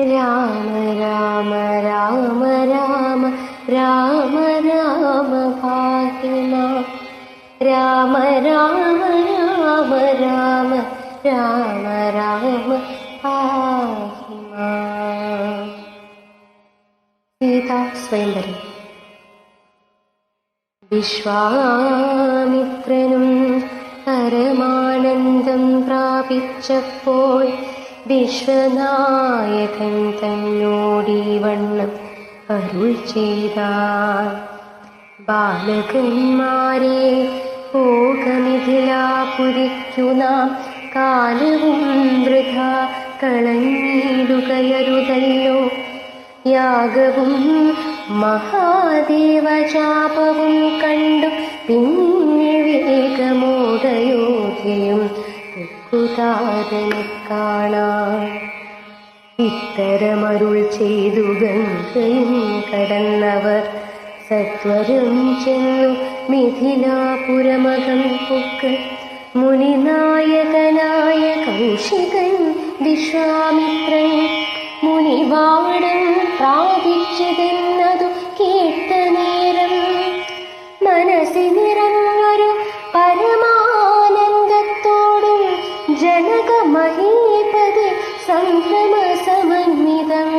രാമ രാമ രാമ രാമ രാമ രാമ ഭാഗ്യമാം രാമ രാമ രാമ രാമ രാമ രാമ ഭാഗ്യമാം. സീതാ സ്വയംവരം. വിശ്വാമിത്രനും പരമാനന്ദം പ്രാപിച്ചപ്പോൾ വിശ്വനായകൻ തന്നോടീ വണ്ണം അരുൾ ചെയ്താൻ. ബാലകന്മാരെ പോകമിഥിലാപുരിക്കു നാം കാലവും വൃഥാ കളഞ്ഞിടുകയരുതല്ലോ. യാഗവും മഹാദേവജാപവും കണ്ടു പിന്നെ വേഗമോദയോധ്യയും പൊക്കുതാരനെ കാണാൻ. ഇത്തരമരുൾ ചെയ്തു ഗംഗയും കടന്നവർ സത്വരം ചെന്നു മിഥിലാപുരമകം പൊക്ക്. മുനിനായകനായ കൗശികൻ വിശ്വാമിത്രൻ മുനിവാടം പ്രാപിച്ചതെന്നതു കേട്ട നേരം മനസ്സിൽ നിറഞ്ഞൊരു പരമാനന്ദത്തോടും ജനക മഹീപതി സംഭ്രമ സമന്വിതം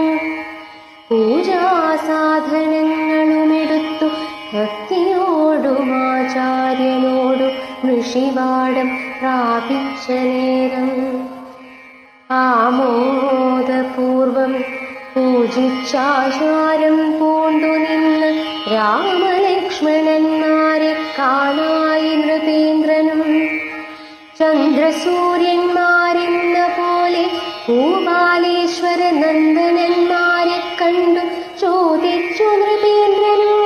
പൂജാസാധനങ്ങളുമെടുത്തു ഭക്തിയോടും ആചാര്യനോടും ഋഷിവാടം പ്രാപിച്ച നേരം ആമോദപൂർവം പൂജിച്ചാചാരം പൂണ്ടു നിന്ന് രാമലക്ഷ്മണന്മാരെ കാണായി നൃപേന്ദ്രനും. ചന്ദ്രസൂര്യന്മാരെന്ന പോലെ ഭൂപാലേശ്വര നന്ദനന്മാരെ കണ്ടു ചോദിച്ചു നൃപേന്ദ്രനും.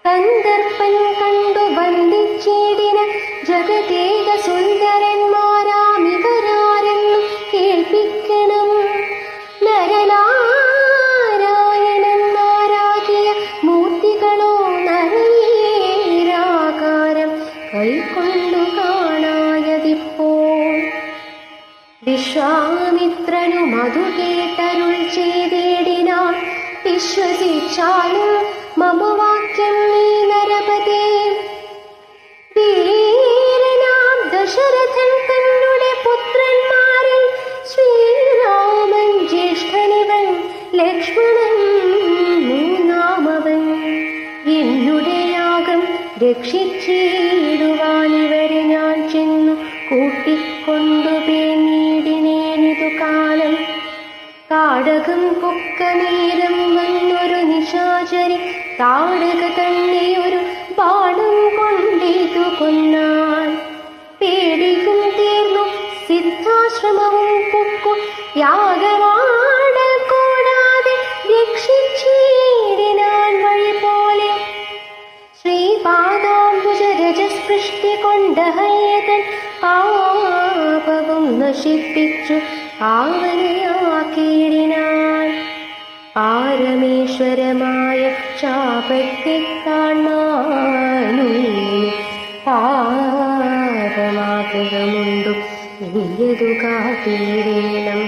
കന്ദർപ്പൻ കണ്ടു വന്ദിച്ചേടിന ജഗതേക സുന്ദരന്മാരാമിവരാരെന്നു കേൾപ്പിക്കണം. നരനാരായണന്മാരാകിയ മൂർത്തികളോ നരേരാകാരം കൈക്കൊണ്ടു കാണായതിപ്പോൾ. വിശ്വാമിത്രനും അതു കേട്ടരുൾ ചെയ്തേടിനാൾ. വിശ്വസിച്ചാലും മമ വാക്യം നീ നരപതേ. വീരനാം ദശരഥൻ തന്നുടെ പുത്രന്മാരിൽ ശ്രീരാമൻ ജ്യേഷ്ഠനിവൻ, ലക്ഷ്മണൻ മൂന്നാമവൻ. എന്നുടെ യാഗം രക്ഷിച്ചിടുവാനിവരെ ഞാൻ ചെന്നു കൂട്ടിക്കൊണ്ടു പേനീടിനേനിതു കാലം. താടകം പൊക്ക നേരം വന്നൊരു നിശാചരി താടക തന്നെയൊരു ബാണം കൊണ്ടിതു കൊന്നാൻ. പേടിയും തീർന്നു സിദ്ധാശ്രമവും പൊക്കു യാഗമാടൽ കൂടാതെ രക്ഷിച്ചിടിനാൻ വഴി പോലെ. ശ്രീപാദാംബുജ രജസ്പൃഷ്ടി കൊണ്ട ഹയതൻ പാപവും നശിപ്പിച്ചു പാവനയാക്കിയിടിനാൻ. പാരമേശ്വരമായ ശാപത്തെ കാണാനും പാരമാഗ്രഹമുണ്ടു നീയതു കാട്ടീടേണം.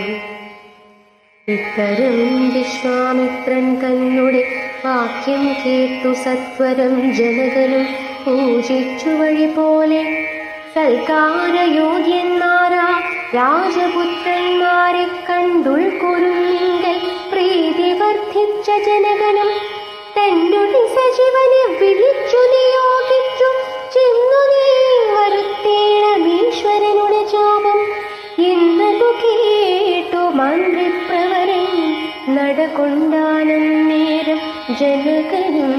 ഇത്തരം വിശ്വാമിത്രൻ തന്നുടെ വാക്യം കേട്ടു സത്വരം ജനകനും പൂജിച്ചു വഴി പോലെ. സൽക്കാരയോഗ്യന്മാരാ രാജപുത്രന്മാരെ കണ്ടുൾക്കൊരുങ്ങിങ്കൽ പ്രീതി വർദ്ധിച്ച ജനകനും തന്നുടെ സജീവനെ വിളിച്ചു നിയോഗിച്ചു ചെന്നു നീ വരുത്തേണമീശ്വരനുടെ ജാപം എന്നതു കേട്ടു മന്ത്രിപ്രവരൻ നടകൊണ്ടാനന്നേരം ജനകനും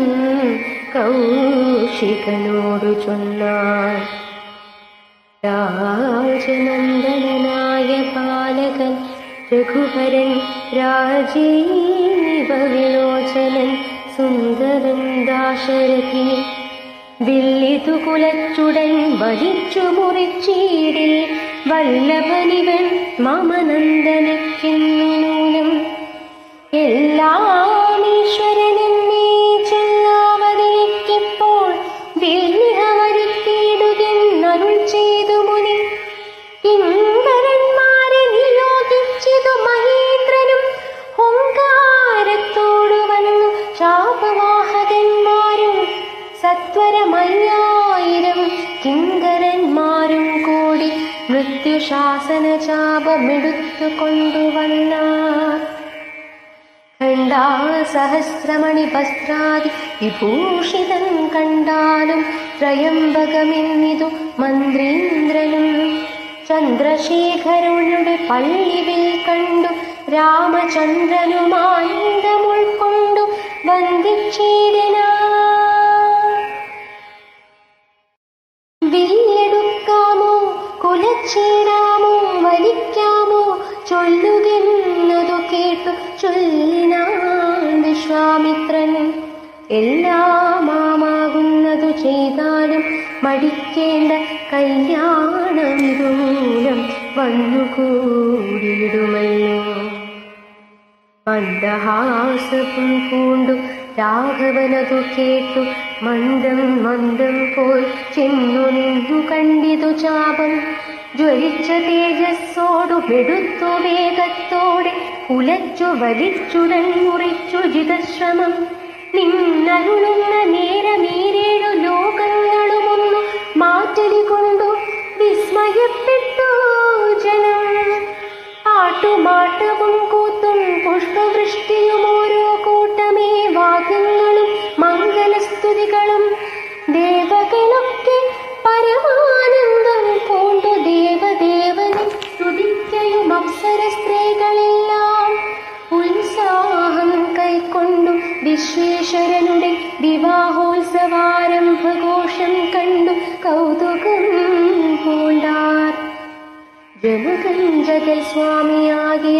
കൗശികനോടു ചൊന്നാൻ. രാജനന്ദനായ ബാലകൻ രഘുവരൻ രാജീവ വിലോചനൻ സുന്ദരൻ ദാശരഥി വില്ലിതു കുലച്ചുടൻ വഹിച്ചു മുറിച്ചീടിൽ വല്ലഭനിവൻ മമനന്ദനയ്ക്കെന്നു നൂനം. എല്ലാം ഈശ്വരനെന്നേ ചെല്ലാവതെനിക്കിപ്പോൾ വില്ലിഹ വരുത്തിയിടുകെന്നരുൾ ചെയ്തു മുനി. കിങ്കരന്മാരെ നിയോഗിച്ചിതു മഹേന്ദ്രനും ഒരു ശാസന ചാപമെടുത്തു കൊണ്ടുവന്നാർ. കണ്ടാ സഹസ്രമണി വസ്ത്രാദി വിഭൂഷിതം കണ്ടാലും ത്രയംബകമെന്നിതു മന്ത്രീന്ദ്രനും. ചന്ദ്രശേഖരനുടെ പള്ളിവിൽ കണ്ടു രാമചന്ദ്രനുമാനന്ദമുൾക്കൊണ്ടു വന്ദിച്ചിടിനാർ. വില്ലെടുക്കാമോ കുലച്ചിടാമോ വലിക്കാമോ ചൊല്ലുകെന്നതു കേട്ടു ചൊല്ലിനാൻ വിശ്വാമിത്രൻ. എല്ലാമാകുന്നതു ചെയ്താലും മടിക്കേണ്ട കല്യാണമിതുമൂലം വന്നുകൂടിയിടുമല്ലോ. മന്ദഹാസവും പൂണ്ടു രാഘവനതു കേട്ടു മന്ദം മന്ദം പോയി ചെന്നു നിന്നു കണ്ടിതു ചാപം. ജ്വലിച്ച തേജസ്സോടു പെടുത്തു വേഗത്തോടെ കുലച്ചു വലിച്ചുടൻ മുറിച്ചു ജിതശ്രമം. നിന്നരുളുന്ന നേരമീരേഴു ലോകങ്ങളുമൊന്നു മാറ്റലി കൊണ്ടു വിസ്മയപ്പെട്ടു ജനം. പാട്ടുമാട്ടവും കൂത്തും പുഷ്പവൃഷ്ടിയും ഓരോ കൂട്ടമേ വാദ്യങ്ങളും മംഗലസ്തുതികളും. ദേവകളൊക്കെ പരമാനന്ദം പൂണ്ടു ദേവദേവനെ സ്തുതിക്കയും അപ്സര സ്ത്രീകളെല്ലാം ഉത്സാഹം കൈക്കൊണ്ടു വിശ്വേശ്വരനുടെ വിവാഹോത്സവാരംഭഘോഷം കണ്ടു കൗതുകം പൂണ്ടാർ. ജനകൻ ജഗൽ സ്വാമിയാകിയ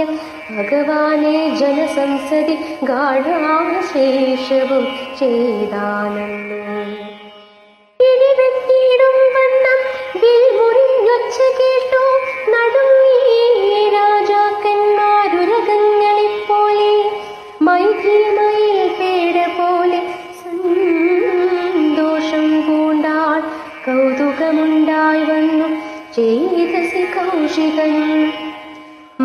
ഭഗവാനെ ജനസംസതി ഗാഢാശേഷവും ചെയ്താനല്ലോ. ഇടിവെട്ടിയിടും വണ്ണം വിൽമുറിഞ്ഞൊച്ച കേട്ടു നടുങ്ങി രാജാക്കന്മാരുരകങ്ങളെപ്പോലെ. മൈഥിലിമയിൽ പേട പോലെ സന്തോഷം പൂണ്ടാൾ. കൗതുകമുണ്ടായി വന്നു ചേതസി കൗശികനും.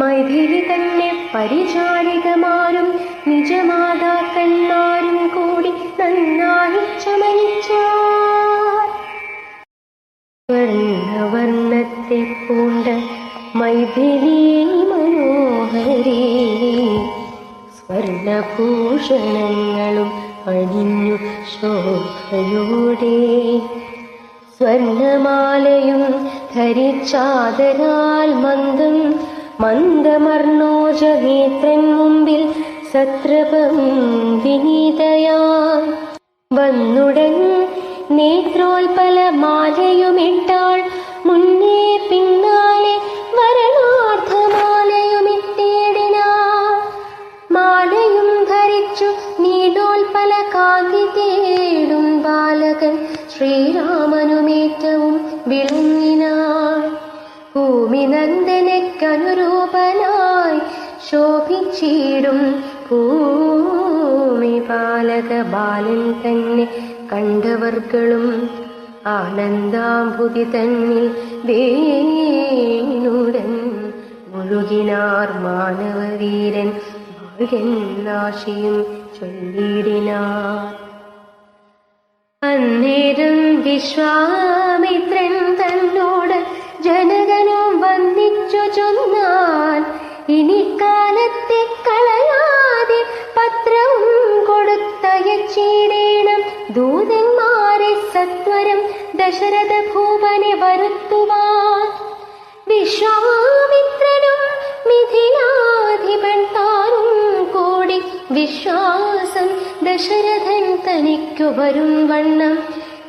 മൈഥിലി തന്നെ പരിചാരികമാരും നിജമാതാക്കന്മാരും കൂടി നന്നായി ചമയിച്ചാർ. വർണ്ണവർണ്ണത്തെ പൂണ്ട മൈഥിലി മനോഹരി സ്വർണഭൂഷണങ്ങളും അണിഞ്ഞു ശോഭയോടെ. സ്വർണമാലയും ധരിച്ചാദരാൽ മന്ദം മന്ദമർണോജനേത്രൻ മുമ്പിൽ സത്രപം വിനീതയാൽ വന്നുടൻ നേത്രോൽപല മാലയുമിട്ടാൾ. മുന്നേ പിന്നാലെ വരണാർത്ഥമാലയുമിട്ടേടിനാൾ. മാലയും ധരിച്ചു നീടോൽപല കാന്തി തേടും ബാലകൻ ശ്രീരാമനുമേറ്റവും വിളങ്ങിനാൾ. ഭൂമിനന്ദനക്കനുരൂപനായി ശോഭിച്ചിടും ഭൂമിപാലക ബാലൻ തന്നെ കണ്ടവർകളും ആനന്ദാംബുതി തന്നിൽ വേണുടൻ മുഴുകിനാർ. മാനവവീരൻ വാഴെന്നാശിയും ചൊല്ലിടിനാർ. അന്നേരം വിശ്വാമിത്രൻ തന്നോട് ജനകനും വന്ദിച്ചു ചൊന്നാൻ. ഇനി കാലത്തെ കളയാതെ പത്രവും കൊടുത്തയച്ചിടേണം ദൂതന്മാരെ സത്വരം ദശരഥ ഭൂപനെ വരുത്തുവാൻ. വിശ്വാമിത്രനും മിഥിലാധിപൻ താനും കൂടി വിശ്വാസം ദശരഥൻ തനിക്കു വരും വണ്ണം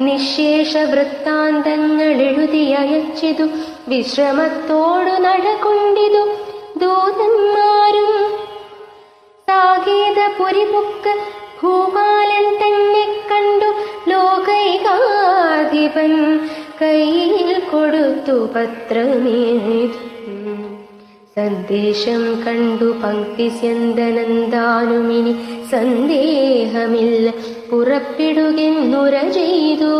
നിശേഷ വൃത്താന്തങ്ങൾ എഴുതി അയച്ചിതു. വിശ്രമത്തോടു നടകൊണ്ടിതു ദൂതന്മാരും. സാകേതപുരിപുക്ക് ഭൂപാലൻ തന്നെ കണ്ടു ലോകൈകാധിപൻ കയ്യിൽ കൊടുത്തു പത്രമേതു. സന്ദേശം കണ്ടു പങ്ക്തിസ്യന്തനന്ദാനുമിനി സന്ദേഹമില്ല പുറപ്പെടുകെന്നുര ചെയ്തു.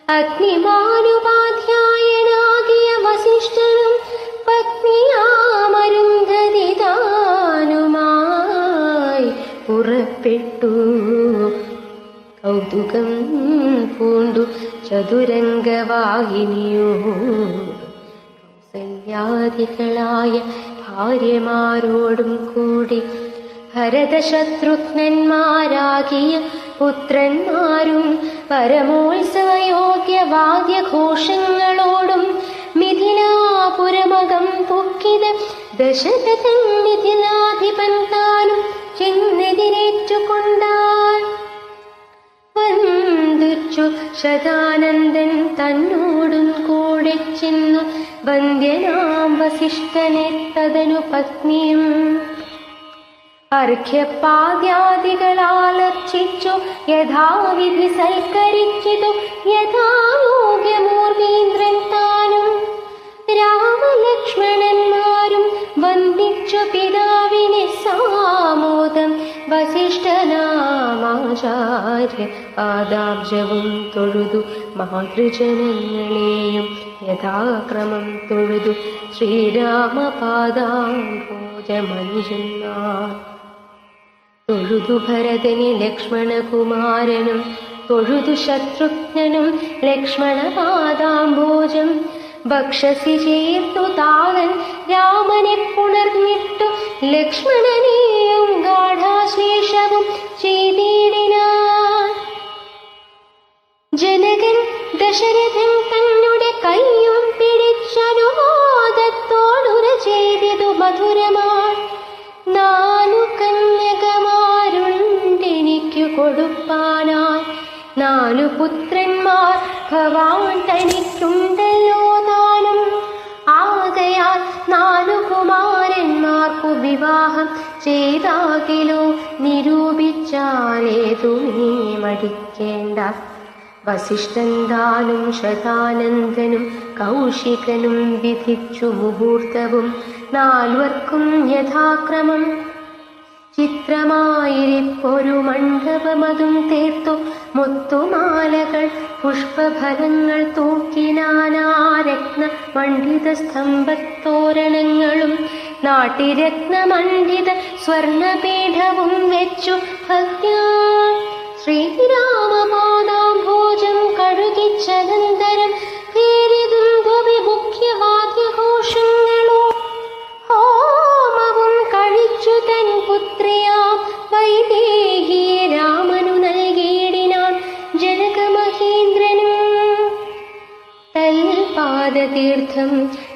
അഗ്നിമാനുപാധ്യായനാകിയ വസിഷ്ഠനും പത്നിയാമരുന്ധതി താനുമായി പുറപ്പെട്ടു. കൗതുകം പൂണ്ടു ചതുരംഗവാഹിനിയോ കൗസല്യാദികളായ ഭാര്യമാരോടും കൂടി ഭരതശത്രുഘ്നന്മാരാകിയ പുത്രന്മാരും പരമോത്സവയോഗ്യ വാദ്യഘോഷങ്ങളോടും മിഥിലാപുരമകം പൊക്കിത ദശരഥൻ മിഥിലാധിപൻ താനും ചെന്നെതിരേറ്റുകൊണ്ടാൻ. വന്ദിച്ചു ശതാനന്ദൻ തന്നോടും കൂടെ ചെന്നു വന്ദ്യനാം വസിഷ്ഠനെ തദനു പത്നിയും അർഘ്യപാദ്യാദികളാലർച്ചിച്ചു യഥാവിധി സൽക്കരിച്ചിതു യഥായോഗ്യമൂർവീന്ദ്രൻ താനും. രാമലക്ഷ്മണന്മാരും വന്ദിച്ചു പിതാവിനെ സാമോദം വസിഷ്ഠനാമാചാര്യ പാദാബ്ജവും തൊഴുതു മാതൃജനങ്ങളെയും യഥാക്രമം തൊഴുതു ശ്രീരാമപാദാംഭോജമനുജന്മാർ. തൊഴുതു ഭരതനെ ലക്ഷ്മണകുമാരനും തൊഴുതു ശത്രുഘ്നനും ലക്ഷ്മണപാദാംഭോജം ഭക്ഷസി ചേർത്തു താതൻ രാമനെ പുണർന്നിട്ടു ലക്ഷ്മണനെയും ഗാഢാശ്ലേഷവും ചെയ്തിടിനാൻ. ജനകൻ ദശരഥൻ തന്നുടെ കൈയും പിടിച്ചനുവാദത്തോടുര ചെയ്തിതു മധുരമാൻ. 4 കന്യകമാരുണ്ടെനിക്കു കൊടുപ്പാനായി 4 പുത്രന്മാർ ഭവാൻ തനിക്കുണ്ടല്ലോ താനും. ആകയാൽ 4 കുമാരന്മാർക്കു വിവാഹം ചെയ്താകിലോ നിരൂപിച്ചാലേതുമേ മടിക്കേണ്ട. വസിഷ്ഠൻ താനും ശതാനന്ദനും കൗശികനും വിധിച്ചു മുഹൂർത്തവും 4 യഥാക്രമം. ചിത്രമായിരിപ്പൊരു മണ്ഡപമതും തീർത്തു മുത്തുമാലകൾ പുഷ്പഫലങ്ങൾ തൂക്കിനാനാരത്ന മണ്ഡിത സ്തംഭത്തോരണങ്ങളും നാട്ടിരത്നമണ്ഡിത സ്വർണപീഠവും വെച്ചു ഭക്ത്യാ ശ്രീരാമപാദാംഭോജം കഴുകിച്ചനന്തരം പേരിതും മുഖ്യവാദ്യഘോഷങ്ങളോ ഹോമവും കഴിച്ചു തൻ പുത്രിയാം വൈദേഹിയെ രാമനു നൽകിയിടിനാൻ ജനകമഹേന്ദ്രനും. തൽപാദതീർത്ഥം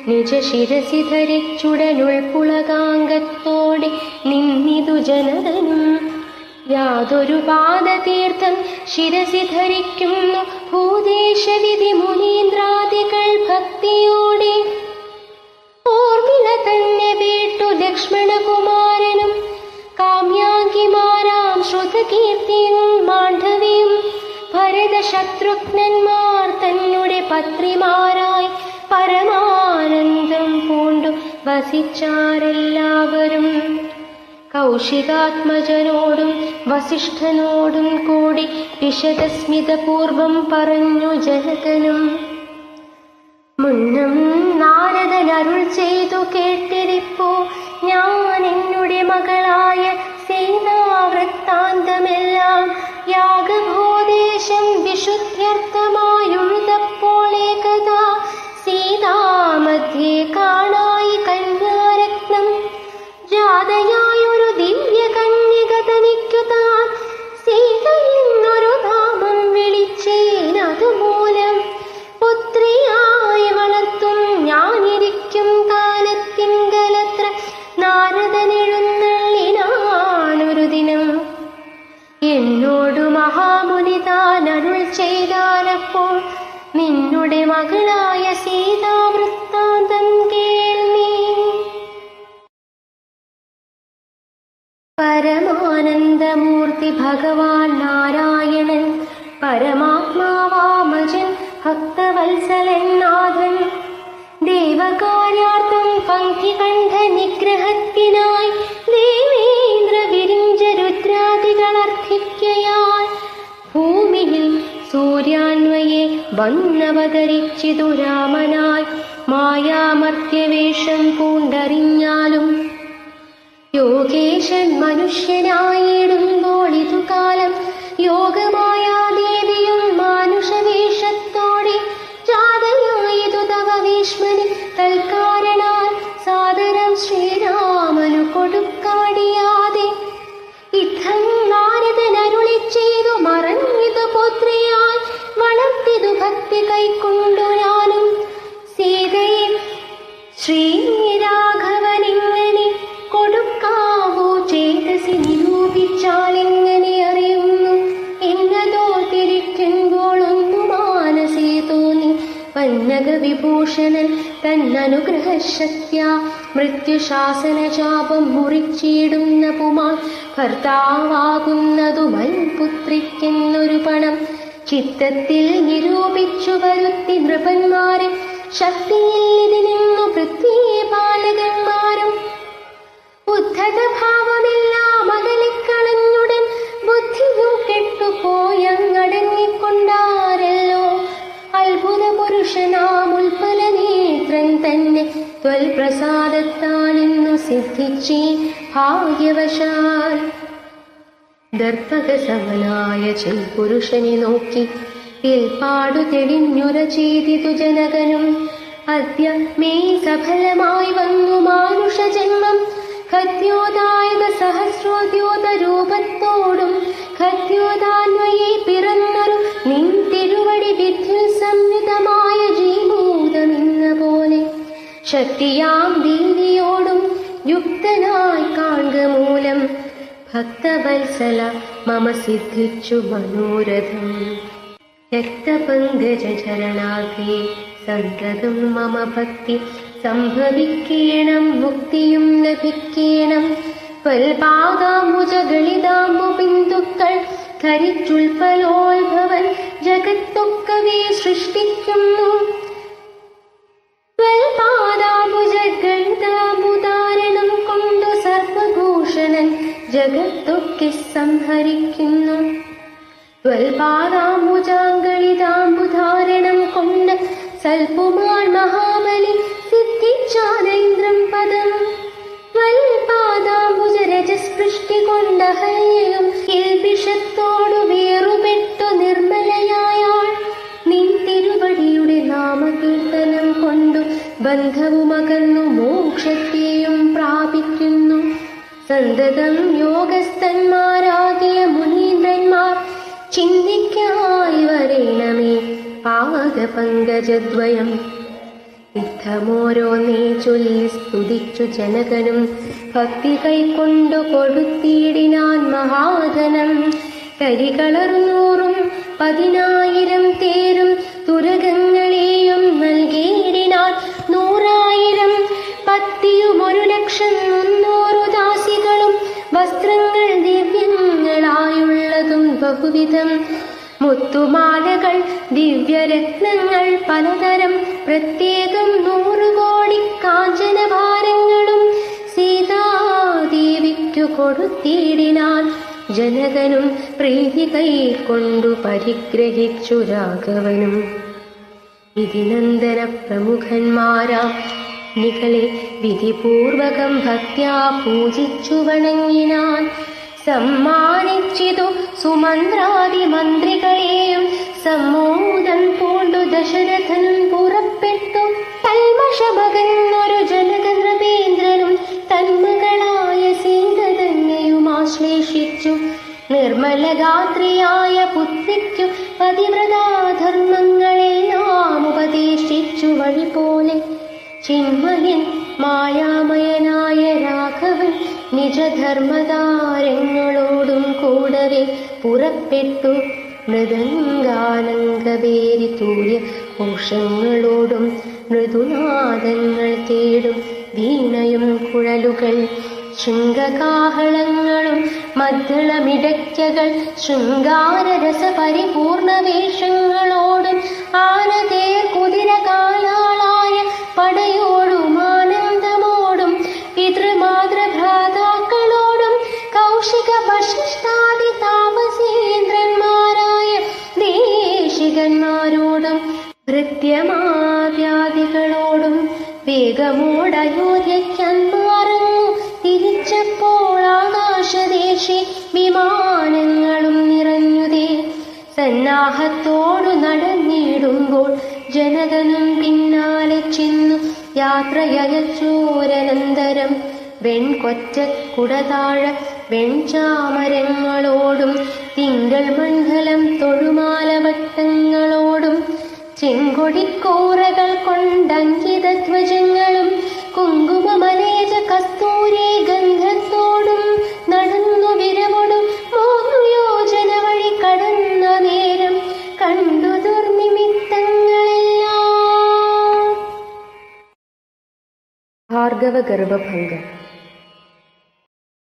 നിജ ശിരസി ധരിച്ചുടനുൾപ്പുളകാംഗത്തോടെ നിന്നിതു ജനതനും. യാതൊരു പാദതീർത്ഥം ശിരസി ധരിക്കുന്നു ഭൂദേശവിധി മുനീന്ദ്രാദികൾ ഭക്തിയോടെ. ഓർമ്മിള തന്നെ വീട്ടു ലക്ഷ്മണകുമാരനും കാമ്യാങ്കിമാരാം ശ്രുതകീർത്തിയും മാണ്ഡവിയും ഭരതശത്രുഘ്നന്മാർ തന്നെ പത്രിമാരായി പരമാനന്ദം പൂണ്ടു വസിച്ചാരെല്ലാവരും. കൗശികാത്മജനോടും വസിഷ്ഠനോടും കൂടി വിശദസ്മിതപൂർവം പറഞ്ഞു ജനകനും. മുന്നം നാരദൻ അരുൾ ചെയ്തു കേട്ടിരിപ്പോ ഞാൻ എന്നുടെ മകളായ സീതാവൃത്താന്തമെല്ലാം യാഗഭോദേശം വിശുദ്ധ്യർത്ഥമായുഴുതപ്പോളേകഥാ സീതാമധ്യേ കാണായി കന്യാരത്നം ജാതയായൊരു ദിവ്യ കന്യക തനിക്കു താൻ സീതയെന്നൊരു നാമം വിളിച്ചേനതുമൂലം പുത്രിയായി വളർത്തും ഞാനിരിക്കും കാലത്തിങ്കലത്ര നാരദനെഴുന്നള്ളിനാനൊരു ദിനം. എന്നോടു മഹാമുനി താൻ അരുൾ ചെയ്താലപ്പോൾ നിന്നുടെ മകളായ സീതാവൃത്താന്തം കേൾമീ. പരമാനന്ദമൂർത്തി ഭഗവാൻ നാരായണൻ പരമാത്മാവാമജൻ ഭക്തവത്സലൻ നാഥൻ ദേവകാര്യാർത്ഥം പങ്ക്തികണ്ഠ നിഗ്രഹത്തിനായി ദേവേന്ദ്ര വിരിഞ്ച രുദ്രാദികളർത്ഥിക്കയാൽ ഭൂമിയിൽ സൂര്യാന്വയെ വന്നവതരിച്ചിതു രാമനായി മായാമർത്യവേഷം പൂണ്ടറിഞ്ഞാലും യോഗേശൻ മനുഷ്യനായിടുമ്പോൾ ഇതുകാലം യോഗമായാ ദേവിയും മാനുഷവേഷത്തോടെ ജാതയായതു തവ ഭീഷ്മന് തൽക്കാരണ കൈക്കൊണ്ടു ഞാനും സീതയെ ശ്രീരാഘവനെങ്ങനെ കൊടുക്കാവോ ചേതസി നിരൂപിച്ചാലെങ്ങനെ അറിയുന്നു എന്നതോ തിരിക്കുമ്പോൾ ഒന്നു മാനസേ തോന്നി പന്നക വിഭൂഷണൻ തന്നനുഗ്രഹശക്ത്യാ മൃത്യുശാസനശാപം മുറിച്ചിടുന്ന പുമാൻ ഭർത്താവാകുന്നതു മൽപുത്രിക്കെന്നൊരു പണം ചിത്തത്തിൽ നിരൂപിച്ചു വരുത്തി നൃപന്മാരെ ശക്തിയിൽ ഇതിനിന്നു പൃഥ്വിയെ പാലകന്മാരും ഉദ്ധത ഭാവമെല്ലാം അകലിക്കളഞ്ഞുടൻ ബുദ്ധിയും കെട്ടുപോയങ്ങടങ്ങിക്കൊണ്ടാരല്ലോ അത്ഭുത പുരുഷനാം ഉൽപ്പലനേത്രൻ തന്നെ ത്വൽപ്രസാദത്താലിന്നു സിദ്ധിച്ചേ ഭാഗ്യവശാൽ ദർപ്പകസമനായ ചെൽപുരുഷനെ നോക്കി ഇൽപാടു തെളിഞ്ഞുര ചെയ്തിതു ജനകനും അദ്യ മേ സഫലമായി വന്നു മാനുഷജന്മം ഖദ്യോദായക സഹസ്രോദ്യോത രൂപത്തോടും ഖദ്യോദാന്വയെ പിറന്നൊരു നിൻ തിരുവടി വിദ്യുൽ സംയുതമായ ജീമൂതമെന്ന പോലെ ശക്തിയാം ദേവിയോടും യുക്തനായി കാൺക മൂലം ഭക്തവത്സല മമ സിദ്ധിച്ചു മനോരഥം രക്തപങ്കജചരണാഭി സന്തതം മമ ഭക്തി സംഭവിക്കേണം മുക്തിയും ലഭിക്കേണം പൽപാദാംബുജഗളിതാംബു ബിന്ദുക്കൾ ധരിച്ചുൽപലോത്ഭവൻ ജഗത്തൊക്കവേ സൃഷ്ടിക്കുന്നു പൽപാദാംബുജഗളിതാംബുധാരണം കൊണ്ടു സർവഭൂഷണൻ ജഗത്തൊക്കെ സംഹരിക്കുന്നു ത്വൽപാദാംബുജാംഗളിതാംബുധാരണം കൊണ്ട് സൽപുമാൻ മഹാബലി സിദ്ധിച്ചാനൈന്ദ്രം പദം ത്വൽപാദാംബുജരജസ്പൃഷ്ടി കൊണ്ട ഹല്യയും കിൽബിഷത്തോടു വേറുപെട്ടു നിർമ്മലയായാൾ നിൻ തിരുവടിയുടെ നാമകീർത്തനം കൊണ്ടു ബന്ധവുമകന്നു മോക്ഷത്തെയും പ്രാപിക്കുന്നു സന്തതം യോഗസ്ഥന്മാരാകിയ മുനീന്ദ്രന്മാർ ചിന്തിക്കായി വരേണമേ പാദപങ്കജദ്വയം യുദ്ധമോരോന്നേ ചൊല്ലി സ്തുതിച്ചു ജനകനും ഭക്തി കൈക്കൊണ്ടു കൊടുത്തിടിനാൻ മഹാധനം കരികളർന്നൂറും 10,000 തേരും തുരകങ്ങളെയും നൽകിയിടിനാൻ 100,000 പത്തിയും 1,00,300 ദാസികളും വസ്ത്രങ്ങൾ ദിവ്യങ്ങളായുള്ളതും ബഹുവിധം മുത്തുമാലകൾ ദിവ്യരത്നങ്ങൾ പലതരം പ്രത്യേകം 100 കോടി കാഞ്ചനഭാരങ്ങളും സീതാദേവിക്കു കൊടുത്തിടിനാൻ ജനകനും പ്രീതി കൈക്കൊണ്ടു പരിഗ്രഹിച്ചു രാഘവനും വിധിനന്ദന പ്രമുഖന്മാരാം നികളെ വിധിപൂർവകം ഭക്ത്യാ പൂജിച്ചു വണങ്ങിനാൻ സമ്മാനിച്ചിതു സുമന്ത്രാദി മന്ത്രികളെയും സമ്മോദം പൂണ്ടു ദശരഥനും പുറപ്പെട്ടു കൽമഷമകന്നൊരു ജനക നൃപേന്ദ്രനും തന്മകളായ സീത തന്നെയും ആശ്ലേഷിച്ചു നിർമ്മലഗാത്രിയായ പുത്രിക്കു പതിവ്രതാധർമ്മങ്ങളെല്ലാം ഉപദേശിച്ചു വഴി പോലെ ചിന്മയൻ മായാമയനായ രാഘവൻ നിജധർമ്മതാരങ്ങളോടും കൂടവേ പുറപ്പെട്ടു മൃദംഗാനങ്കവേരി തൂര്യ കോശങ്ങളോടും മൃദുനാദങ്ങൾ തേടും വീണയും കുഴലുകൾ ശൃംഗകാഹളങ്ങളും മദ്ദളമിടയ്ക്കകൾ ശൃംഗാരരസ പരിപൂർണ വേഷങ്ങളോടും ആനതേർ കുതിര കാലാളായ പടയോടും ആനന്ദമോടും പിതൃമാതൃഭ്രാതാക്കളോടും കൗശിക വശിഷ്ഠാദി താപസേന്ദ്രന്മാരായ ദേശികന്മാരോടും ഭൃത്യമാദ്യാദികളോടും വേഗമോടയോധ്യയ്ക്കന്മാറങ്ങു തിരിച്ചപ്പോൾ ആകാശദേശി വിമാനങ്ങളും നിറഞ്ഞുതേ സന്നാഹത്തോടു നടന്നിടുമ്പോൾ ജനകനും പിന്നാലെ ചെന്നു യാത്രയച്ചോരനന്തരം വെൺകൊറ്റക്കുടതാഴ വെൺചാമരങ്ങളോടും തിങ്കൾ മണ്ഡലം തൊഴുമാലവട്ടങ്ങളോടും ചെങ്കൊടിക്കൂറകൾ കൊണ്ടങ്കിതധ്വജങ്ങളും കുങ്കുമമലേജ കസ്തൂരി ഗന്ധത്തോടും നടന്നു വിരവോടും 3 യോജന വഴി കടന്ന നേരം കണ്ടു ദുർനിമിത്തങ്ങളെല്ലാം. ഭാർഗവ ഗർഭഭംഗം.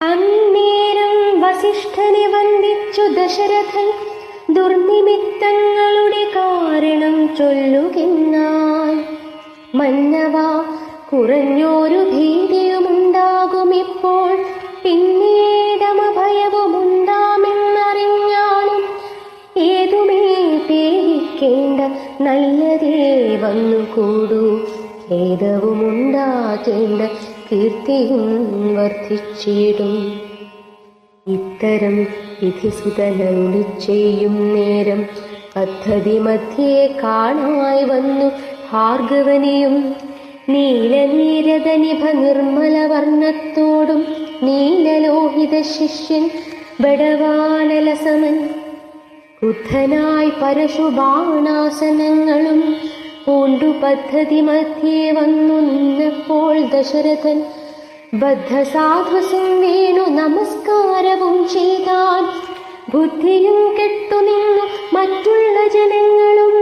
അന്നേരം വസിഷ്ഠനെ വന്ദിച്ചു ദശരഥൻ ദുർനിമിത്തങ്ങളുടെ കാരണം ചൊല്ലുകിന്നാൻ. മന്നവാ, കുറഞ്ഞൊരു ഭീതിയുമുണ്ടാകുമിപ്പോൾ, പിന്നീടമഭയവുമുണ്ടാമെന്നറിഞ്ഞാലും ഏതുമേ പേടിക്കേണ്ട, നല്ലതേ വന്നുകൂടൂ. ഖേദവുമുണ്ടാകേണ്ട, കീർത്തിയും വർദ്ധിച്ചിടും. ഇത്തരം വിധിസുതനരുളി ചെയ്യും നേരം പദ്ധതി മധ്യേ കാണായി വന്നു ഭാർഗവനെയും. നീലനീരദനിഭ നിർമ്മലവർണ്ണത്തോടും നീലലോഹിത ശിഷ്യൻ ബടവാനലസമൻ ക്രുദ്ധനായി പരശുബാണാസനങ്ങളും പൂണ്ടു പദ്ധതി മധ്യേ വന്നു നിന്നപ്പോൾ ദശരഥൻ ബദ്ധസാധുസം വീണു നമസ്കാരവും ചെയ്താൻ. ബുദ്ധിയും കെട്ടുനിന്നു മറ്റുള്ള ജനങ്ങളും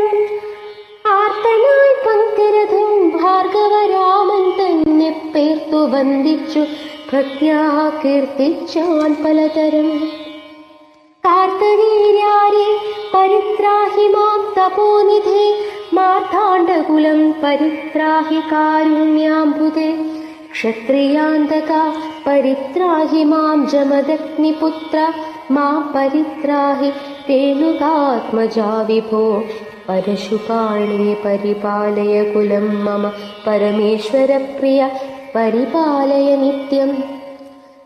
ആർത്തനായി പങ്കരഥൻ ഭാർഗവരാമൻ തന്നെ പേർത്തു വന്ദിച്ചു ഭക്ത്യാ കീർത്തിച്ചാൻ പലതരം. കാർത്തവീര്യാരെ പരിത്രാഹി മാം തപോനിധേ, മാർത്താണ്ഡകുലം പരിത്രാഹി കാരുണ്യാംബുദേ, ക്ഷത്രിയാന്തക പരിത്രാഹി മാം ജമദഗ്നിപുത്ര, മാം പരിത്രാഹി രേണുകാത്മജാ വിഭോ, പരശുപാണേ പരിപാലയ കുലം മമ പരമേശ്വരപ്രിയ പരിപാലയ നിത്യം.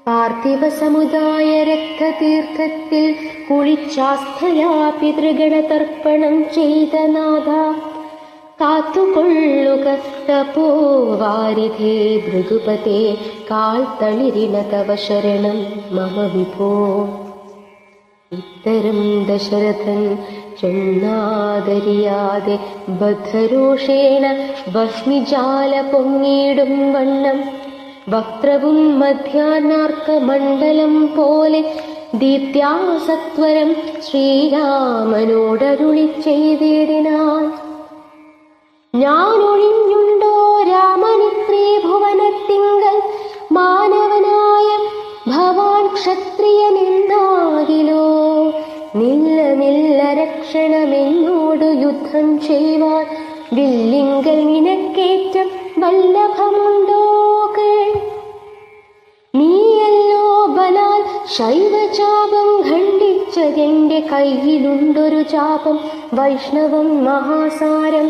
പാർത്ഥിവ സമുദായ രക്തതീർത്ഥത്തിൽ കുളിച്ചാസ്ഥയാ പിതൃഗണതർപ്പണം ചെയ്ത നാഥ, കാത്തുകൊള്ളുക തപോവാരിധേ ഭൃഗുപതേ, കാൽത്തളിരിണ തവ ശരണം മമ വിഭോ. ഇത്തരം ദശരഥൻ ചൊന്നാദരിയാതെ ബദ്ധരോഷേണ ഭസ്മിജാല പൊങ്ങിയിടും വണ്ണം വക്രവും മധ്യാനാർക്ക മണ്ഡലം പോലെ ദീപ്ത്യാസത്വരം ശ്രീരാമനോടരുളി ചെയ്തിടിനാൻ. ഞാനൊഴിഞ്ഞുണ്ടോ രാമനിത്രേ ഭുവനത്തിങ്കൽ, മാനവനായ ഭവാൻ ക്ഷത്രിയനെന്നാകിലോ. നില്ല നില്ല രക്ഷണമെന്നോടു യുദ്ധം ചെയ്യുവാൻ, വില്ലിങ്കൽ നിനക്കേറ്റം വല്ലഭമുണ്ടോ. നീയല്ലോ ബലാൽ ശൈവചാപം ഖണ്ഡിച്ചതെന്റെ കയ്യിലുണ്ടൊരു ചാപം, വൈഷ്ണവം മഹാസാരം.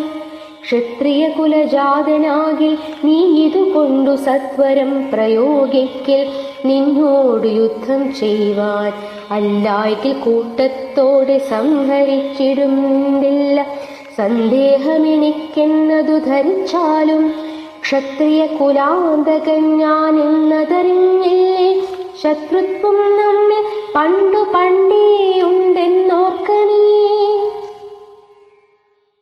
ക്ഷത്രിയ കുലജാതനാകിൽ നീ ഇതുകൊണ്ടു സത്വരം പ്രയോഗിക്കൽ, നിന്നോട് യുദ്ധം ചെയ്യുവാൻ. അല്ലായെങ്കിൽ കൂട്ടത്തോടെ സംഹരിച്ചിടുന്നില്ല, സന്ദേഹമെനിക്കെന്നതു ധരിച്ചാലും. ക്ഷത്രിയ കുലാന്തകൻ ഞാൻ എന്നതറിഞ്ഞില്ലേ, ശത്രുത്വം നമ്മിൽ പണ്ടു പണ്ടേയുണ്ടെന്നോർക്കണേ.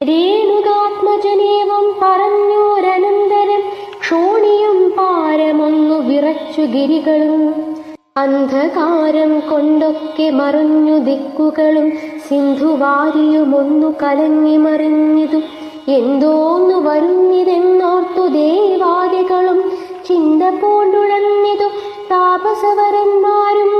രേണുകാത്മജനേവം പറഞ്ഞോരനന്തരം ക്ഷോണിയും പാരമൊന്നു വിറച്ചു ഗിരികളും. അന്ധകാരം കൊണ്ടൊക്കെ മറഞ്ഞു ദിക്കുകളും, സിന്ധുവാരിയുമൊന്നു കലങ്ങി മറിഞ്ഞിതു. എന്തോന്നു വരുന്നിതെന്നോർത്തു ദേവാദികളും ചിന്ത പൂണ്ടുഴന്നിതു താപസവരന്മാരും.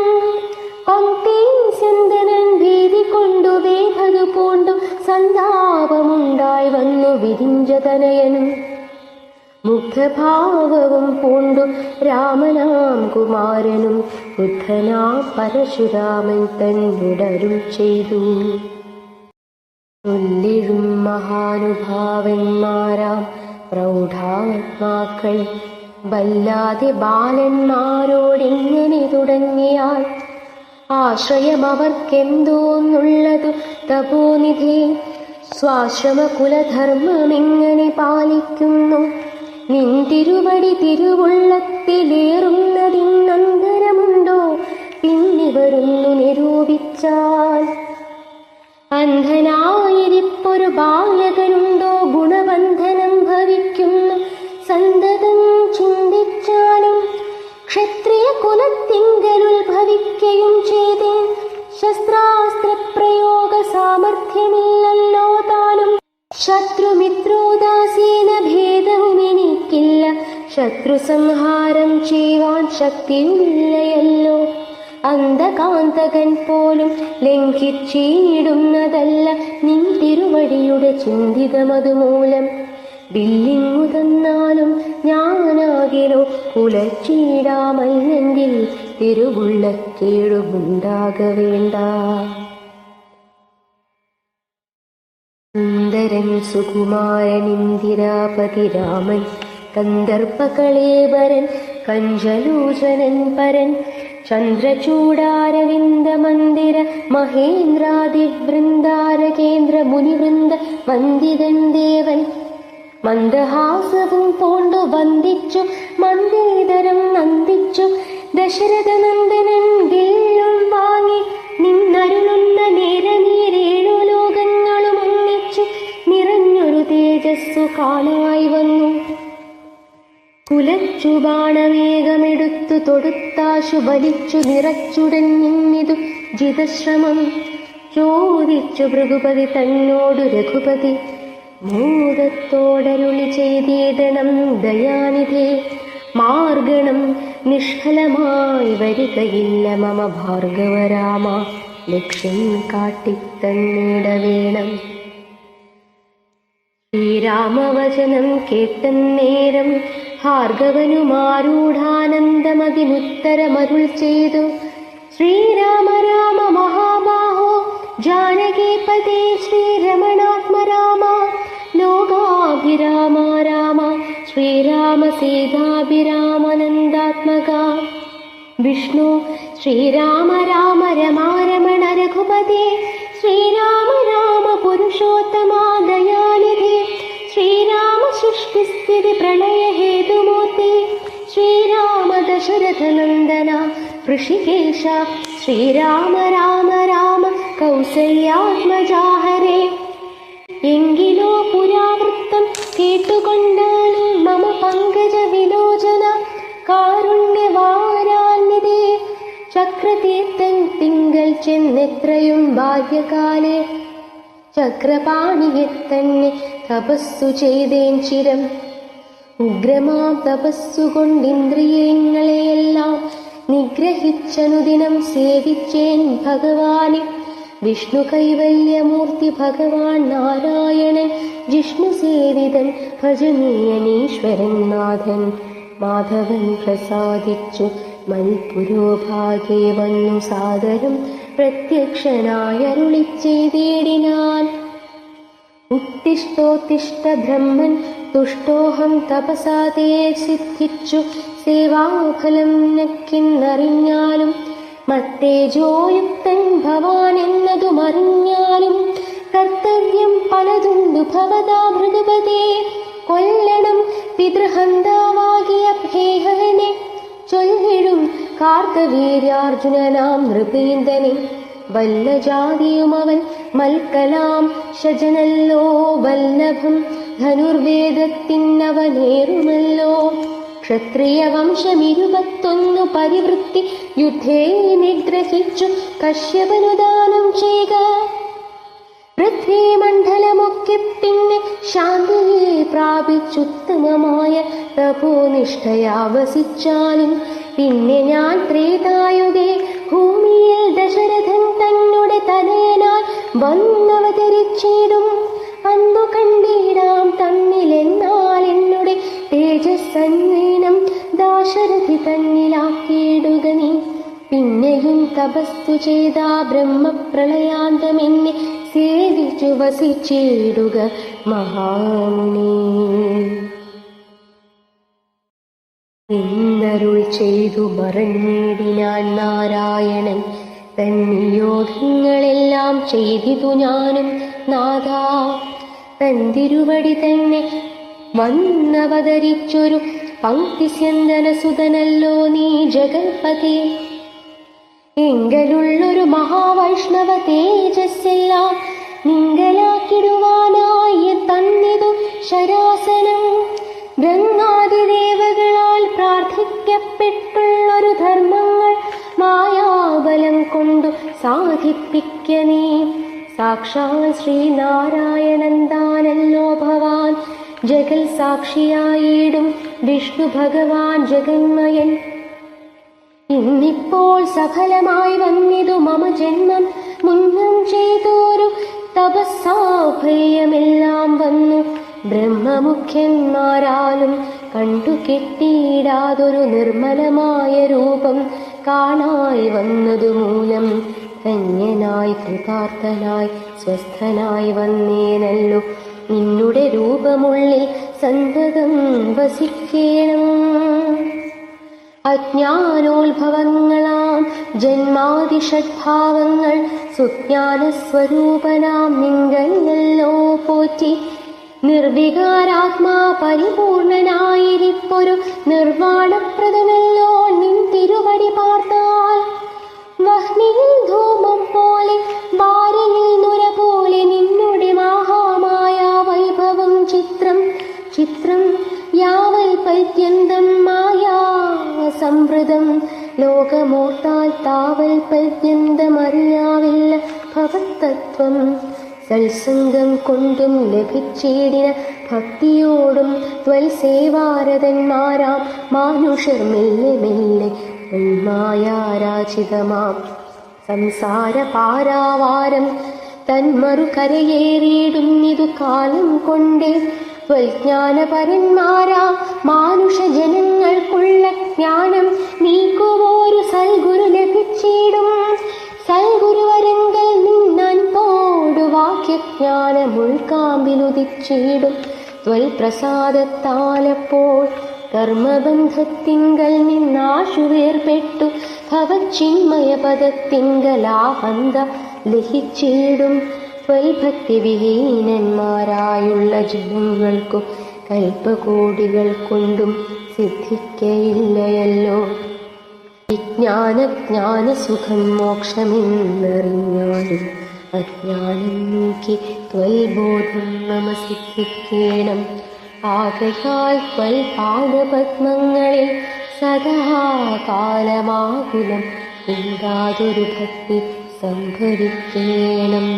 പങ്ക്തിസന്ധനൻ ഭീതി കൊണ്ടു വേഗതു പൂണ്ടു സന്താപമുണ്ടായി വന്നു വിരിഞ്ചതനയനും. മുഗ്ധഭാവവും പൂണ്ടു രാമനാം കുമാരനും ബുദ്ധനാ പരശുരാമൻ തന്നോടരുൾ ചെയ്തു. ചൊല്ലിടും മഹാനുഭാവന്മാരാം പ്രൗഢാത്മാക്കൾ വല്ലാതെ ബാലന്മാരോടിങ്ങനെ തുടങ്ങിയാൽ, ആശ്രയം അവർക്കെന്തോന്നുള്ളതു തപോനിധേ. സ്വാശ്രമകുലധർമ്മമിങ്ങനെ പാലിക്കുന്നു, നിൻ തിരുവടി തിരുവുള്ളത്തിലേറുന്നതിനന്തരമുണ്ടോ പിന്നിവരുന്നു നിരൂപിച്ചാൽ. അന്ധനായിരിപ്പൊരു ബാലകനുണ്ടോ ചെയ്യുകയും ചെയ്തേൻ. ശസ്ത്രാസ്ത്രപ്രയോഗ സാമർഥ്യമില്ലല്ലോ താനും. ശത്രുമിത്രോദാസീന ഭേദവും എനിക്കില്ല. ശത്രുസംഹാരം ചെയ്യുവാൻ ശക്തിയില്ലയല്ലോ. അന്ധകാന്തകൻ പോലും ലംഘിച്ചിടുന്നതല്ല നിൻ തിരുവടിയുടെ ചിന്തിതമതുമൂലം. ബില്ലിങ്ങു തന്നാലും ഞാനാകിലോ കുലച്ചിടാമല്ലെങ്കിൽ തിരുവുള്ളക്കേടുമുണ്ടാകവേണ്ട. സുന്ദരൻ സുകുമാരനിന്ദിരാപതി രാമൻ കന്ദർപ്പകളേവരൻ കഞ്ചലോചനൻ പരൻ ചന്ദ്രചൂടാരവിന്ദ മന്ദിര മഹേന്ദ്രാദിവൃന്ദാര കേന്ദ്ര മുനിവൃന്ദ വന്ദിതൻ ദേവൻ. മന്ദഹാസവും പൂണ്ടു വന്ദിച്ചു മന്ദേതരം നന്ദിച്ചു ദശരഥനന്ദനൻ വില്ലും വാങ്ങി നിന്നരുളുന്ന നേരനീരേഴു ലോകങ്ങളും ഒന്നിച്ചു നിറഞ്ഞൊരു തേജസ്സു കാണായി വന്നു. കുലച്ചു ബാണവേഗമെടുത്തു തൊടുത്താശു ബലിച്ചു നിറച്ചുടൻ നിന്നിതു ജിതശ്രമം. ചോദിച്ചു ഭൃഗുപതി തന്നോടു രഘുപതി മോദത്തോടരുളി ചെയ്തിടണം ദയാനിധേ. മാർഗണം നിഷ്ഫലമായി വരികയില്ല മമ ഭാർഗവരാമ. ലക്ഷ്യം കാട്ടിത്തന്നിടവേണം. ശ്രീരാമവചനം കേട്ടന്നേരം ഭാർഗവനുമാരൂഢാനന്ദമതിനുത്തരമരുൾ ചെയ്തു. ശ്രീരാമ രാമ മഹാബാഹോ ജാനകീപതേ ശ്രീരമണാത്മരാമ. ലോകാഭിരാമ രാമ ശ്രീരാമ സീതാഭിരാമനന്ദാത്മക. വിഷ്ണു ശ്രീരാമ രാമ രമാരമണ രഘുപതേ. ശ്രീരാമ രാമ പുരുഷോത്തമാ ദയാനിധി. ശ്രീരാമ സൃഷ്ടിസ്ഥിതി പ്രളയ ഹേതുമൂർത്തി. ശ്രീരാമ ദശരഥനന്ദന ഋഷികേശ. ശ്രീരാമ രാമ രാമ കൗസല്യാത്മജാഹരേ. എങ്കിലോ പുരാവൃത്തം കേട്ടുകൊണ്ടാലും മമ പങ്കജ വിലോചന കാരുണ്യവാരാന്യതേ. ചക്രതീർത്ഥൻ തിങ്കൽ ചെന്നെത്രയും ബാല്യകാലേ ചക്രപാണിയെ തന്നെ തപസ്സു ചെയ്തേൻ ചിരം. ഉഗ്രമാം തപസ്സുകൊണ്ടിന്ദ്രിയങ്ങളെയെല്ലാം നിഗ്രഹിച്ചനുദിനം സേവിച്ചേൻ ഭഗവാനെ. വിഷ്ണു കൈവല്യമൂർത്തി ഭഗവാൻ നാരായണൻ ജിഷ്ണു സേവിതൻ ഭജനീയനീശ്വരൻ നാഥൻ. മാധവൻ പ്രസാദിച്ചു മൽപുരോഭാഗേ വന്നു സാദരം പ്രത്യക്ഷനായരുളി ചെയ്തിടിനാൻ. ഉത്തിഷ്ഠോത്തിഷ്ഠ ബ്രഹ്മൻ തുഷ്ടോഹം തപസാ തേ സിദ്ധിച്ചു. സേവാഫലം നക്കിന്നറിഞ്ഞാലും മത്തേജോയുക്തൻ ഭവാൻ എന്നതുമറിഞ്ഞാലും കർത്തവ്യം പലതുണ്ടു ഭവതാ ഭൃഗുപതേ. കൊല്ലണം പിതൃഹന്താവാകിയ ഭേഹനെ ചൊല്ലിടും കാർത്തവീര്യാർജുനനാം നൃപേന്ദനെ. വല്ല ജാതിയുമവൻ മൽക്കലാം ശജനല്ലോ വല്ലഭം ധനുർവേദത്തിനവനേറുമല്ലോ. ക്ഷത്രിയ വംശം 21 പരിവൃത്തി യുദ്ധേ നിഗ്രഹിച്ചു കശ്യപനുദാനം ചെയ്യുക. പൃഥ്വീമണ്ഡലമൊക്കെ പിന്നെ ശാന്തിയെ പ്രാപിച്ചുത്തമമായ തപോനിഷ്ഠയാ വസിച്ചാലും പിന്നെ ഞാൻ ത്രേതായുഗേ ഭൂമിയിൽ ദശരഥൻ തന്നുടെ തനയനായി വന്നവതരിച്ചിടും. അന്നു കണ്ടിടാം തന്നിലെന്നാൽ എന്നുടെ തേജസ്സന്വീനം ദാശരഥി തന്നിലാക്കിയിടുക നീ. പിന്നെയും തപസ്സു ചെയ്ത ബ്രഹ്മപ്രളയാന്തമെന്നെ സേവിച്ചു വസിച്ചിടുക മഹാമുനി. എന്നരുൾ ചെയ്തു മറഞ്ഞിടിനാൻ നാരായണൻ. തന്നിയോഗങ്ങളെല്ലാം ചെയ്തിതു ഞാനും നാഥാ. തന്തിരുവടി തന്നെ വന്നവതരിച്ചൊരു പങ്ക്തിസ്യന്തനസുതനല്ലോ നീ ജഗൽപതി. എങ്കലുള്ളൊരു മഹാവൈഷ്ണവ തേജസ്സെല്ലാം നിങ്കലാക്കിടുവാനായി തന്നിതു ശരാസനം. ബ്രഹ്മാദിദേവകളാൽ പ്രാർത്ഥിക്കപ്പെട്ടുള്ളൊരു ധർമ്മങ്ങൾ മായാബല ബലം കൊണ്ടു സാധിപ്പിക്ക നീ. സാക്ഷാൽ ശ്രീനാരായണൻ താനല്ലോ ഭവാൻ, ജഗൽ സാക്ഷിയായിടും വിഷ്ണു ഭഗവാൻ ജഗന്മയൻ. ഇന്നിപ്പോൾ സഫലമായി വന്നിതു മമ ജന്മം, മുന്നം ചെയ്തോരു തപസ്സാഫല്യമെല്ലാം വന്നു. ബ്രഹ്മമുഖ്യന്മാരാലും കണ്ടു കിട്ടിയിടാതൊരു നിർമ്മലമായ രൂപം കാണായി വന്നതു മൂലം ധന്യനായി കൃതാർത്ഥനായി സ്വസ്ഥനായി വന്നേനല്ലോ. നിന്നുടെ രൂപമുള്ളിൽ സന്തതം വസിക്കേണം. അജ്ഞാനോത്ഭവങ്ങളാം ജന്മാതിഷഡ്ഭാവങ്ങൾ സുജ്ഞാനസ്വരൂപനാം നിങ്കല്ലല്ലോ പോറ്റി. നിർവികാരാത്മാ പരിപൂർണനായിരിപ്പൊരു നിർവാണപ്രദനല്ലോ നിൻ തിരുവടി പാർത്താൽ. വഹ്നിയിൽ ധൂമം പോലെ വാരയിൽ നുര പോലെ നിന്നുടെ മഹാമായ വൈഭവം ചിത്രം ചിത്രം. യാവൽ പര്യന്തം മായാ സംവൃതം ലോകമോർത്താൽ താവൽ പര്യന്തമറിയാവില്ല ഭവത്തത്വം. സത്സംഗം കൊണ്ടും ലഭിച്ചിടിന ഭക്തിയോടും ത്വൽസേവാരതന്മാരാം മാനുഷർ മെല്ലെ മെല്ലെ മായാരാചിതമാം സംസാര പാരാവാരം തന്മറുകരയേറിയിടുന്നിതു കാലം കൊണ്ടേ. ജ്ഞാനപരന്മാരാ മാനുഷ ജനങ്ങൾക്കുള്ള ജ്ഞാനം നീക്കുവോരു സൽഗുരു ലഭിച്ചിടും. സൽഗുരുവരങ്കൽ നിന്നൻപോടു വാക്യജ്ഞാനമുൾക്കാമ്പിലുദിച്ചിടും. ത്വൽപ്രസാദത്താലപ്പോൾ കർമ്മബന്ധത്തിങ്കൽ നിന്നാശുവേർപ്പെട്ടു ഭവച്ചിന്മയ പദത്തിങ്കലാഹന്ത ലഹിച്ചിടും. ത്വൽഭക്തിവിഹീനന്മാരായുള്ള ജനങ്ങൾക്കു കൽപ്പകോടികൾ കൊണ്ടും സിദ്ധിക്കയില്ലയല്ലോ. വിജ്ഞാനജ്ഞാനസുഖം മോക്ഷമെന്നറിഞ്ഞാലും അജ്ഞാനം നീക്കി ത്വൽബോധം നമ സിദ്ധിക്കേണം. ആകയാൽ ത്വൽപാദപത്മങ്ങളിൽ സദാ കാലമാകുലം കൂടാതൊരു ഭക്തി സംഭരിക്കേണം.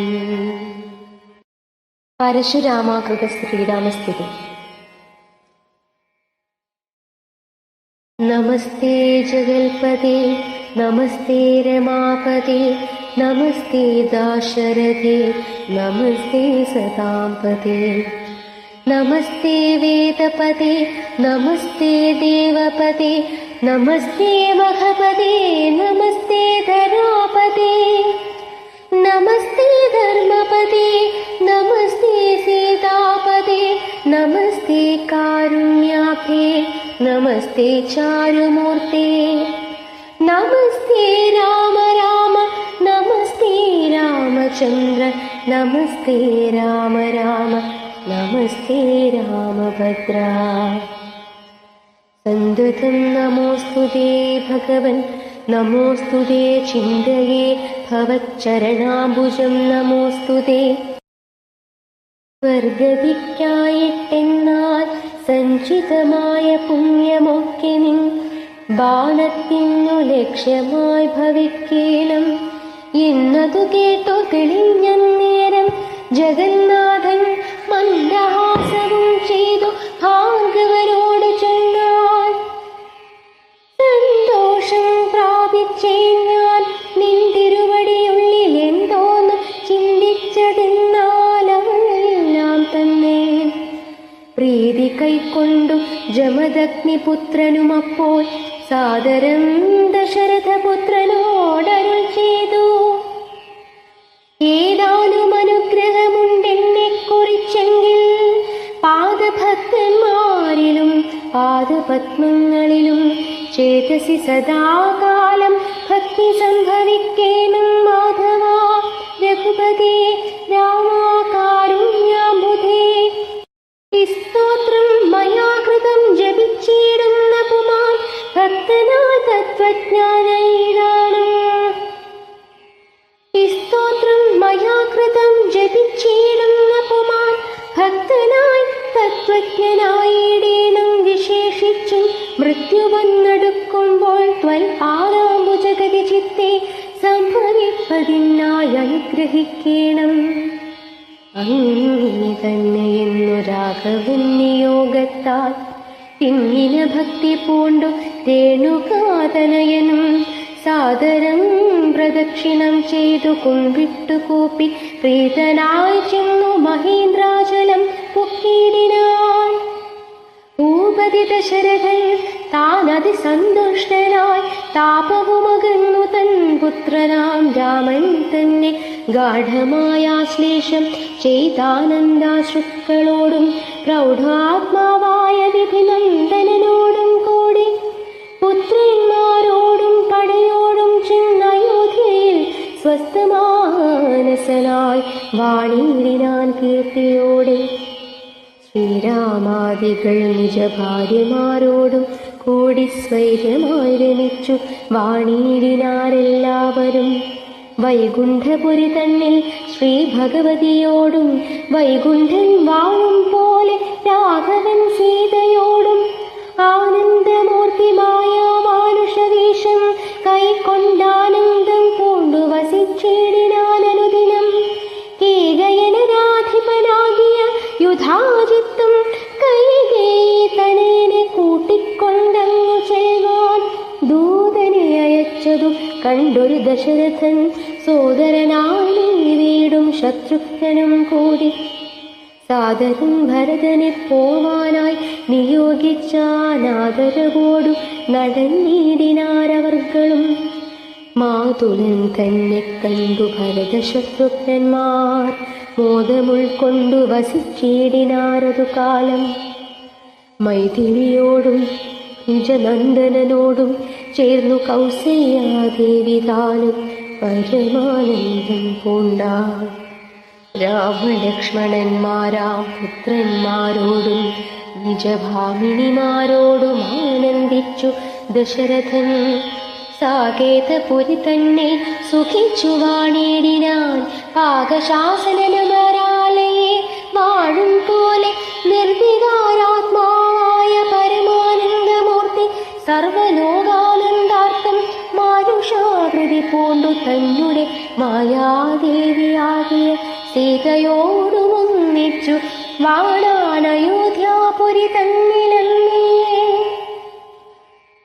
പരശുരാമാകൃത ശ്രീരാമസ്തുതി. നമസ്തേ ജഗൽപദേ നമസ്തേ രമാപദേ നമസ്തേ ദാശരഥേ നമസ്തേ സദാംപദേ. നമസ്തേ വേദപദേ നമസ്തേ ദേവപദേ നമസ്തേ മഹപദേ നമസ്തേ ധരാപദേ. നമസ്തേ ധർമ്മപദേ നമസ്തേ സീതാപദേ നമസ്തേ കാരുണ്യാഭേ നമസ്തേ ചാരുമൂർത്തേ. നമസ്തേ രാമ രാമ നമസ്തേ രാമചന്ദ്ര നമസ്തേ രാമ രാമ നമസ്തേ രാമഭദ്ര. സന്തതം നമോസ്തുതേ ഭഗവൻ നമോസ്തുതേ ചിന്തയേ ഭവച്ചരണാംബുജം നമോസ്തുതേ. സ്വർഗതിക്കായിട്ടെന്നാൽ സഞ്ചിതമായ പുണ്യമൊക്കെ നിൻ ബാണത്തിനു ലക്ഷ്യമായി ഭവിക്കേണം എന്നതു കേട്ടു തെളിഞ്ഞന്നേരം ജഗന്നാഥൻ മന്ദഹാസവും ചെയ്തു ഭാർഗവരോട് ചൊന്നാൻ. സന്തോഷം പ്രാപിച്ചേ ഞാൻ നിൻ തിരുവടിയുള്ളിൽ എന്തോന്ന് ചിന്തിച്ചതെന്നാലവെല്ലാം തന്നെ. പ്രീതി കൈക്കൊണ്ടു ജമദഗ്നിപുത്രനുമപ്പോൾ സാദരം ദശരഥപുത്രനോടരുൾ ചെയ്തു. ഏതാനും അനുഗ്രഹമുണ്ടെന്നെ കുറിച്ചെങ്കിൽ പാദഭക്തന്മാരിലും പാദപത്മങ്ങളിലും ചേതസി സദാകാലം ഭക്തി സംഭവിക്കേണം. മാധവ രഘുപതേ രാമാകാരുണ്യാംബുധേ. സ്തോത്രം മയാ കൃതം ജപിച്ചിടുന്ന പുമാൻ ഭക്തനായ തത്വജ്ഞാനൈരാണ്. സ്തോത്രം മയാ കൃതം ജപിച്ചിടുന്ന പുമാൻ ഭക്തനായി തത്വജ്ഞനായിടേണം. വിശേഷിച്ചും മൃത്യു വന്നെടുക്കുമ്പോൾ ത്വൽപാദാംബുജഗതി ചിത്തേ പതിനായി അനുഗ്രഹിക്കണം. അങ്ങേ തന്നെയെന്നു രാഘവൻ നിയോഗത്താൽ പിന്നിന ഭക്തി പൂണ്ടു രേണുകാതനയനും സാദരം പ്രദക്ഷിണം ചെയ്തു കുമ്പിട്ടു കൂപ്പി പ്രീതനായി ചെന്നു മഹേന്ദ്രാചലം പൊക്കിയിടിനാൻ. ഭൂപതി ദശരഥൻ താനതി സന്തുഷ്ടനായി താപവുമകന്നു തൻ പുത്രനാം രാമൻ തന്നെ ഗാഠമായ ആശ്ലേഷം ചെയ്താനന്ദാശ്രുക്കളോടും പ്രൗഢാത്മാവായ വിധിനന്ദനോടും കൂടി പുത്രന്മാരോടും പടയോടും ചെന്നയോധ്യയിൽ സ്വസ്ഥമാനസനായി വാണിയിടിനാൻ കീർത്തിയോടെ. ശ്രീരാമാദികൾ നിജഭാര്യമാരോടും കൂടി സ്വൈര്യമായി രമിച്ചു വാണിയിടിനാരെല്ലാവരും. വൈകുണ്ഠപുരി തന്നിൽ ശ്രീ ഭഗവതിയോടും വൈകുണ്ഠൻ വാഴും പോലെ രാഘവൻ സീതയോടും ആനന്ദമൂർത്തിമായ മാനുഷവേഷം കൈക്കൊണ്ടാനന്ദം പൂണ്ടു വസിച്ചിടിനാനനുദിനം. കേകയനരാധിപനാകിയ യുധാജിത്തും കൈകേയി തനയനെ കൂട്ടിക്കൊണ്ടങ്ങു ചെൽവാൻ ദൂതനെ അയച്ചതും കണ്ടൊരു ദശരഥൻ സോദരനായി വീടും ശത്രുഘ്നനും കൂടി സാദരം ഭരതനെ പോവാനായി നിയോഗിച്ചാനാദരവോടു നടന്നിടിനാരവർകളും. മാതുലൻ തന്നെ കണ്ടു ഭരതശത്രുഘ്നന്മാർ മോദമുൾക്കൊണ്ടു വസിച്ചിടിനാരതു കാലം. മൈഥിലിയോടും നിജനന്ദനോടും ചേർന്നു കൗസല്യാദേവി താനും പരമാനന്ദം പൂണ്ടാൾ. രാമലക്ഷ്മണന്മാരാം പുത്രന്മാരോടും നിജഭാമിനിമാരോടും ആനന്ദിച്ചു ദശരഥൻ. സാകേതപുരി തന്നെ സുഖിച്ചു വാണിടിനാൻ പാകശാസനമരാലയെ വാഴും പോലെ നിർവികാരാത്മാവായ പരമാനന്ദമൂർത്തി സർവലോകാനന്ദാർത്ഥം മാനുഷാകൃതി പൂണ്ടു തന്നെ മായാദേവിയാകിയ സീതയോടുമൊന്നിച്ചു വാണാനയോധ്യാപുരി തന്നിലന്നേ.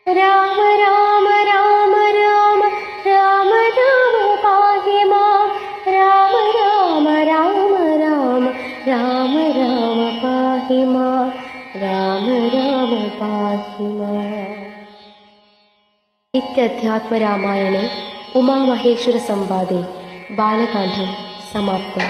രാമ രാമ രാമ രാമ രാമ രാമ പാഹി മാം. രാമ രാമ രാമ രാമ രാമ രാമ പാഹി മാം. രാമ രാമ പാഹി മാം. ഇത്യധ്യാത്മരാമായണേ ഉമാമഹേശ്വര സംവാദേ ബാലകാണ്ഡം സമാപ്തം.